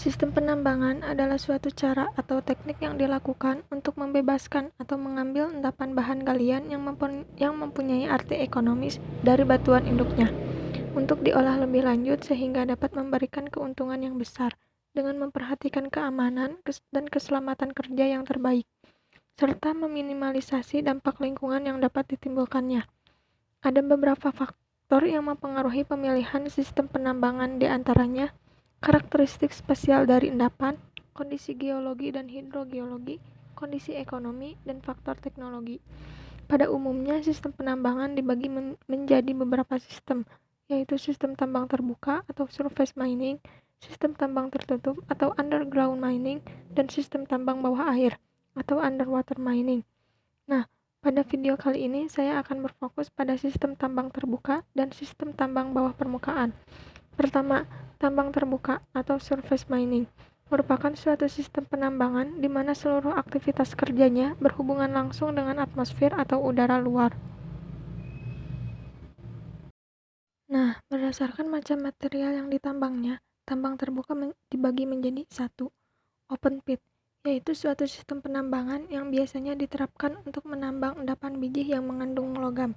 Sistem penambangan adalah suatu cara atau teknik yang dilakukan untuk membebaskan atau mengambil endapan bahan galian yang mempunyai arti ekonomis dari batuan induknya, untuk diolah lebih lanjut sehingga dapat memberikan keuntungan yang besar, dengan memperhatikan keamanan dan keselamatan kerja yang terbaik, serta meminimalisasi dampak lingkungan yang dapat ditimbulkannya. Ada beberapa faktor yang mempengaruhi pemilihan sistem penambangan, di antaranya karakteristik spesial dari endapan, kondisi geologi dan hidrogeologi, kondisi ekonomi, dan faktor teknologi. Pada umumnya, sistem penambangan dibagi menjadi beberapa sistem, yaitu sistem tambang terbuka atau surface mining, sistem tambang tertutup atau underground mining, dan sistem tambang bawah air atau underwater mining. Nah, pada video kali ini saya akan berfokus pada sistem tambang terbuka dan sistem tambang bawah permukaan. Pertama, tambang terbuka atau surface mining merupakan suatu sistem penambangan di mana seluruh aktivitas kerjanya berhubungan langsung dengan atmosfer atau udara luar. Nah, berdasarkan macam material yang ditambangnya, tambang terbuka dibagi menjadi satu, open pit, yaitu suatu sistem penambangan yang biasanya diterapkan untuk menambang endapan biji yang mengandung logam,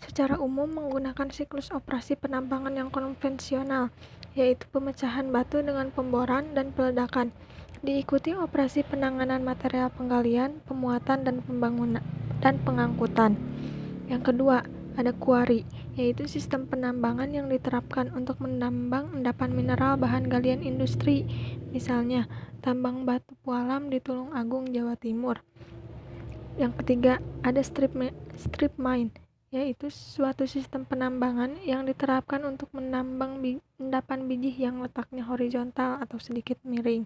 secara umum menggunakan siklus operasi penambangan yang konvensional, yaitu pemecahan batu dengan pemboran dan peledakan, diikuti operasi penanganan material penggalian, pemuatan, dan pengangkutan. Yang kedua, ada quarry, yaitu sistem penambangan yang diterapkan untuk menambang endapan mineral bahan galian industri, misalnya tambang batu pualam di Tulung Agung, Jawa Timur. Yang ketiga, ada strip mine, yaitu suatu sistem penambangan yang diterapkan untuk menambang endapan biji yang letaknya horizontal atau sedikit miring.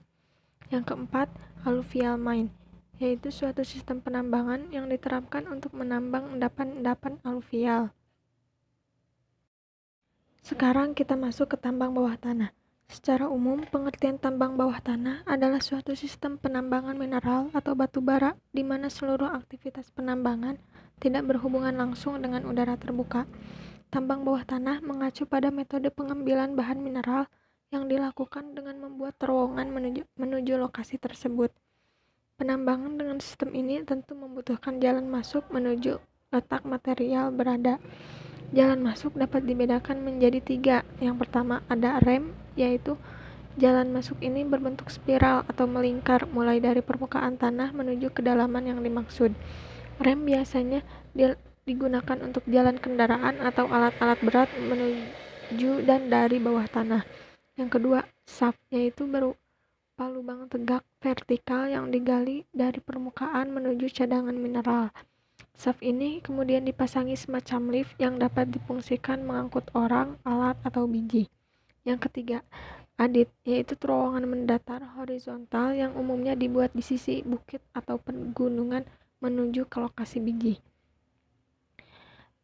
Yang keempat, alluvial mine, yaitu suatu sistem penambangan yang diterapkan untuk menambang endapan-endapan aluvial. Sekarang kita masuk ke tambang bawah tanah. Secara umum, pengertian tambang bawah tanah adalah suatu sistem penambangan mineral atau batu bara di mana seluruh aktivitas penambangan tidak berhubungan langsung dengan udara terbuka. Tambang bawah tanah mengacu pada metode pengambilan bahan mineral yang dilakukan dengan membuat terowongan menuju lokasi tersebut. Penambangan dengan sistem ini tentu membutuhkan jalan masuk menuju letak material berada. Jalan masuk dapat dibedakan menjadi 3. Yang pertama ada rem, yaitu jalan masuk ini berbentuk spiral atau melingkar mulai dari permukaan tanah menuju kedalaman yang dimaksud. Rem biasanya digunakan untuk jalan kendaraan atau alat-alat berat menuju dan dari bawah tanah. Yang kedua, shaft, yaitu lubang tegak vertikal yang digali dari permukaan menuju cadangan mineral. Shaft ini kemudian dipasangi semacam lift yang dapat difungsikan mengangkut orang, alat, atau biji. Yang ketiga, adit, yaitu terowongan mendatar horizontal yang umumnya dibuat di sisi bukit atau pegunungan menuju ke lokasi biji.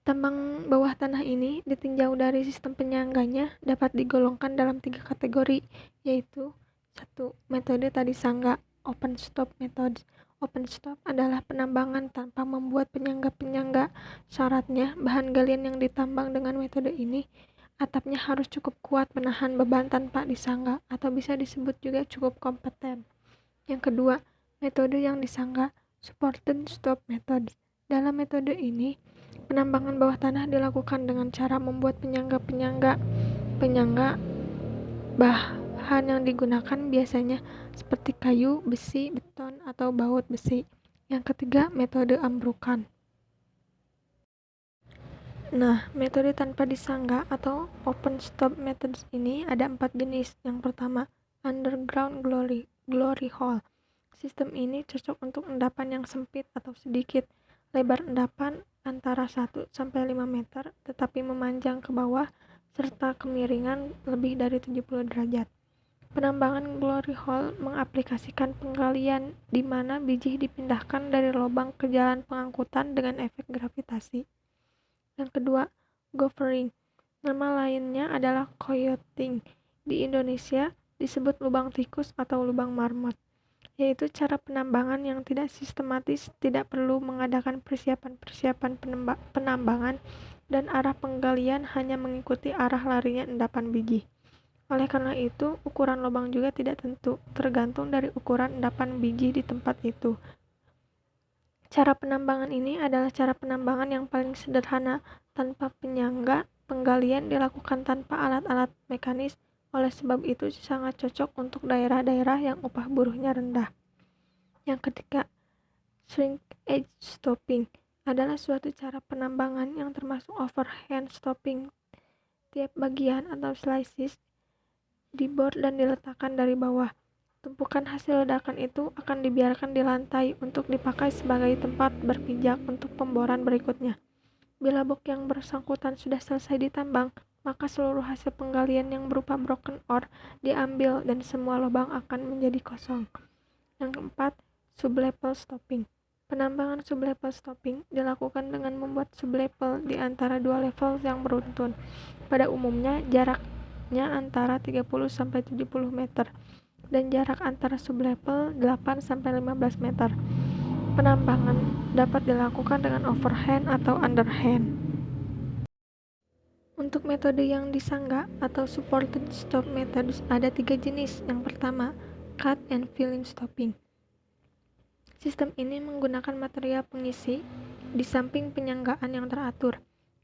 Tambang bawah tanah ini ditinjau dari sistem penyangganya dapat digolongkan dalam 3 kategori, yaitu 1. Metode tadi sangga, open stope method. Open stope adalah penambangan tanpa membuat penyangga-penyangga. Syaratnya, bahan galian yang ditambang dengan metode ini atapnya harus cukup kuat menahan beban tanpa disangga, atau bisa disebut juga cukup kompeten. Yang kedua, metode yang disangga, supported stope method. Dalam metode ini, penambangan bawah tanah dilakukan dengan cara membuat penyangga bahan yang digunakan biasanya seperti kayu, besi, beton, atau baut besi. Yang ketiga, metode ambrukan. Nah, metode tanpa disangga atau open stope methods ini ada 4 jenis. Yang pertama, underground glory hole. Sistem ini cocok untuk endapan yang sempit atau sedikit. Lebar endapan antara 1-5 meter, tetapi memanjang ke bawah, serta kemiringan lebih dari 70 derajat. Penambangan glory hole mengaplikasikan penggalian di mana biji dipindahkan dari lubang ke jalan pengangkutan dengan efek gravitasi. Yang kedua, gophering. Nama lainnya adalah coyoting. Di Indonesia disebut lubang tikus atau lubang marmot, yaitu cara penambangan yang tidak sistematis, tidak perlu mengadakan persiapan penambangan, dan arah penggalian hanya mengikuti arah larinya endapan biji. Oleh karena itu, ukuran lubang juga tidak tentu, tergantung dari ukuran endapan biji di tempat itu. Cara penambangan ini adalah cara penambangan yang paling sederhana, tanpa penyangga. Penggalian dilakukan tanpa alat-alat mekanis, oleh sebab itu sangat cocok untuk daerah-daerah yang upah buruhnya rendah. Yang ketiga, shrinkage stopping adalah suatu cara penambangan yang termasuk overhand stopping. Tiap bagian atau slices dibor dan diletakkan dari bawah. Tumpukan hasil ledakan itu akan dibiarkan di lantai untuk dipakai sebagai tempat berpijak untuk pemboran berikutnya. Bila blok yang bersangkutan sudah selesai ditambang, maka seluruh hasil penggalian yang berupa broken ore diambil dan semua lubang akan menjadi kosong. Yang keempat, sublevel stopping. Penambangan sublevel stopping dilakukan dengan membuat sublevel di antara dua level yang beruntun. Pada umumnya, jaraknya antara 30-70 meter dan jarak antara sublevel 8-15 meter. Penambangan dapat dilakukan dengan overhand atau underhand. Untuk metode yang disangga atau supported stop methods ada 3 jenis. Yang pertama, cut and filling stopping. Sistem ini menggunakan material pengisi di samping penyanggaan yang teratur.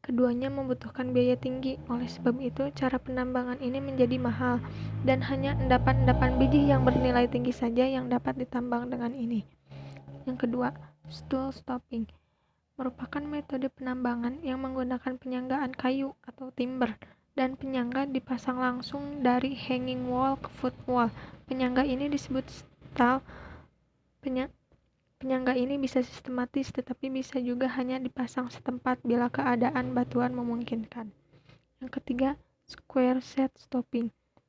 Keduanya membutuhkan biaya tinggi, oleh sebab itu cara penambangan ini menjadi mahal dan hanya endapan-endapan biji yang bernilai tinggi saja yang dapat ditambang dengan ini. Yang kedua, stool stopping merupakan metode penambangan yang menggunakan penyanggaan kayu atau timber dan penyangga dipasang langsung dari hanging wall ke foot wall. Penyangga ini disebut stall. Penyangga ini bisa sistematis tetapi bisa juga hanya dipasang setempat bila keadaan batuan memungkinkan. Yang ketiga, square set stopping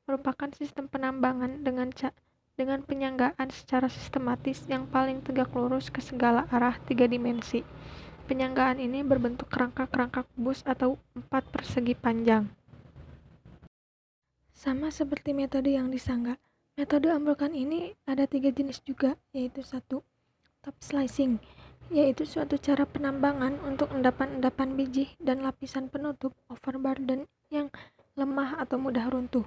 merupakan sistem penambangan dengan penyanggaan secara sistematis yang paling tegak lurus ke segala arah 3 dimensi. Penyanggaan ini berbentuk kerangka-kerangka kubus atau 4 persegi panjang. Sama seperti metode yang disangga, metode ambrokan ini ada 3 jenis juga, yaitu 1. Top slicing, yaitu suatu cara penambangan untuk endapan-endapan biji dan lapisan penutup overburden yang lemah atau mudah runtuh.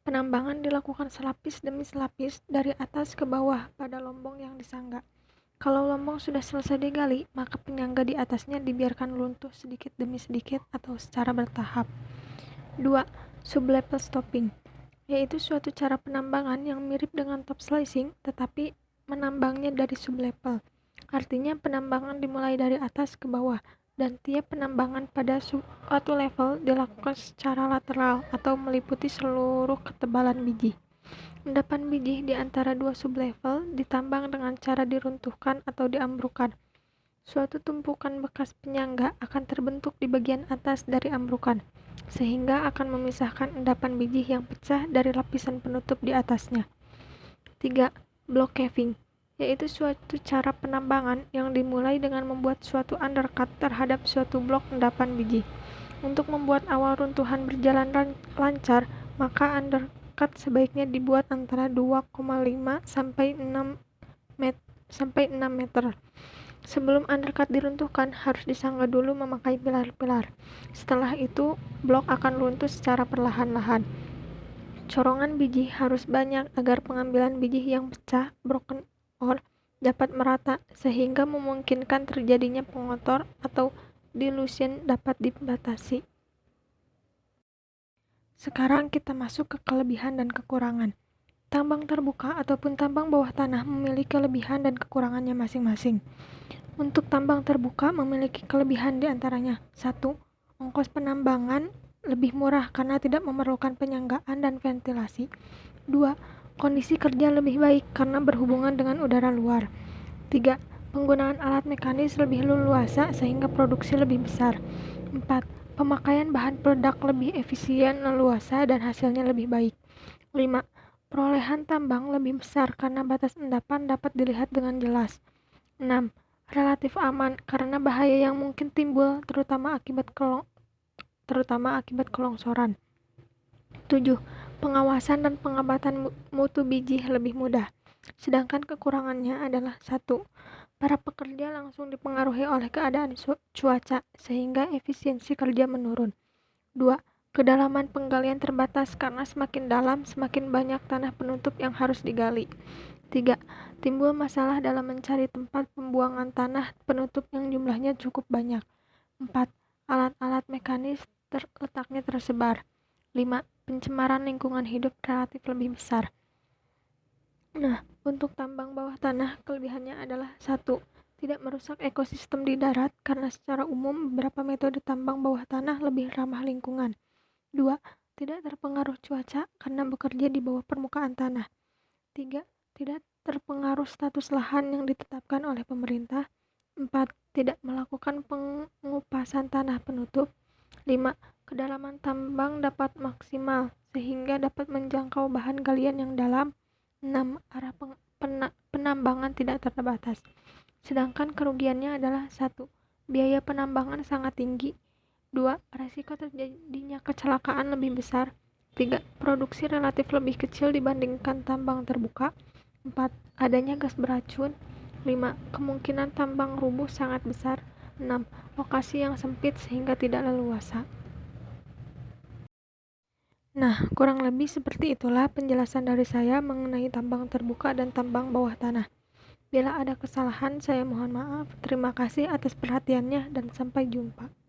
Penambangan dilakukan selapis demi selapis dari atas ke bawah pada lombong yang disangga. Kalau lombong sudah selesai digali, maka penyangga di atasnya dibiarkan runtuh sedikit demi sedikit atau secara bertahap. 2. Sublevel stopping, yaitu suatu cara penambangan yang mirip dengan top slicing tetapi menambangnya dari sublevel. Artinya penambangan dimulai dari atas ke bawah dan tiap penambangan pada suatu level dilakukan secara lateral atau meliputi seluruh ketebalan biji. Endapan biji di antara dua sublevel ditambang dengan cara diruntuhkan atau diambrukan. Suatu tumpukan bekas penyangga akan terbentuk di bagian atas dari ambrukan, sehingga akan memisahkan endapan biji yang pecah dari lapisan penutup di atasnya. 3. Block caving, yaitu suatu cara penambangan yang dimulai dengan membuat suatu undercut terhadap suatu blok endapan biji. Untuk membuat awal runtuhan berjalan lancar, maka undercut sebaiknya dibuat antara 2,5 sampai 6 meter. Sebelum undercut diruntuhkan, harus disangga dulu memakai pilar-pilar. Setelah itu, blok akan runtuh secara perlahan-lahan. Corongan biji harus banyak agar pengambilan biji yang pecah, broken ore, dapat merata sehingga memungkinkan terjadinya pengotor atau dilution dapat dibatasi. Sekarang kita masuk ke kelebihan dan kekurangan. Tambang terbuka ataupun tambang bawah tanah memiliki kelebihan dan kekurangannya masing-masing. Untuk tambang terbuka memiliki kelebihan di antaranya. 1. Ongkos penambangan lebih murah karena tidak memerlukan penyanggaan dan ventilasi. 2. Kondisi kerja lebih baik karena berhubungan dengan udara luar. 3. Penggunaan alat mekanis lebih leluasa sehingga produksi lebih besar. 4. Pemakaian bahan peledak lebih efisien, leluasa, dan hasilnya lebih baik. 5. Perolehan tambang lebih besar karena batas endapan dapat dilihat dengan jelas. 6. Relatif aman karena bahaya yang mungkin timbul terutama akibat kelongsoran. 7. Pengawasan dan pengobatan mutu biji lebih mudah. Sedangkan kekurangannya adalah 1. Para pekerja langsung dipengaruhi oleh keadaan cuaca sehingga efisiensi kerja menurun. 2. Kedalaman penggalian terbatas karena semakin dalam, semakin banyak tanah penutup yang harus digali. 3. Timbul masalah dalam mencari tempat pembuangan tanah penutup yang jumlahnya cukup banyak. 4. Alat-alat mekanis letaknya tersebar. 5. Pencemaran lingkungan hidup relatif lebih besar. Nah, untuk tambang bawah tanah, kelebihannya adalah 1. Tidak merusak ekosistem di darat karena secara umum beberapa metode tambang bawah tanah lebih ramah lingkungan. 2. Tidak terpengaruh cuaca karena bekerja di bawah permukaan tanah. 3. Tidak terpengaruh status lahan yang ditetapkan oleh pemerintah. 4. Tidak melakukan pengupasan tanah penutup. 5. Kedalaman tambang dapat maksimal sehingga dapat menjangkau bahan galian yang dalam. 6. Arah penambangan tidak terbatas. Sedangkan kerugiannya adalah 1. Biaya penambangan sangat tinggi. 2. Resiko terjadinya kecelakaan lebih besar. 3. Produksi relatif lebih kecil dibandingkan tambang terbuka. 4. Adanya gas beracun. 5. Kemungkinan tambang rubuh sangat besar. 6. Lokasi yang sempit sehingga tidak leluasa. Nah, kurang lebih seperti itulah penjelasan dari saya mengenai tambang terbuka dan tambang bawah tanah. Bila ada kesalahan, saya mohon maaf. Terima kasih atas perhatiannya dan sampai jumpa.